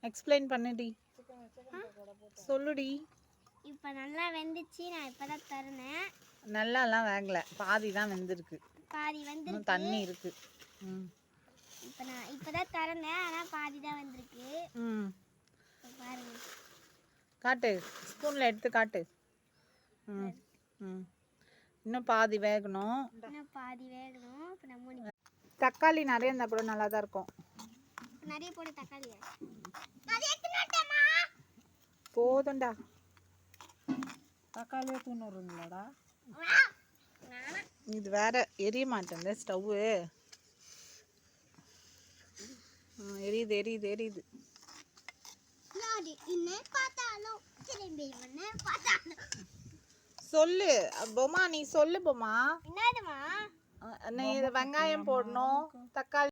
Explain பண்ணுடி, சொல்லுடி. இப்போ நல்லா வெந்துச்சு. நான் இப்பதான் திறந்தேன். நல்லாலாம் வேகல, பாதி தான் வெந்திருக்கு. பாதி வந்து தண்ணி இருக்கு. இப்போ நான் இப்பதான் திறந்தேன், ஆனால் பாதி தான் வந்திருக்கு. பாருங்க, காட்டு, ஸ்பூன்ல எடுத்து காட்டு. இன்னும் பாதி வேகணும். இன்னும் பாதி வேகணும். இப்போ நம்ம தக்காளி நிறைய இருந்தால் கூட நல்லா தான் இருக்கும். நிறைய போட தக்காளி போதும்டா. தக்காளியே தூணுருங்களாடா. இது வேற எரிய மாட்டேன் ஸ்டவ்வு. எரியுது எரியுது எரியுது. சொல்லு பொம்மா, நீ சொல்லு பொம்மா. என்னதுமா? நீ வெங்காயம் போடணும், தக்காளி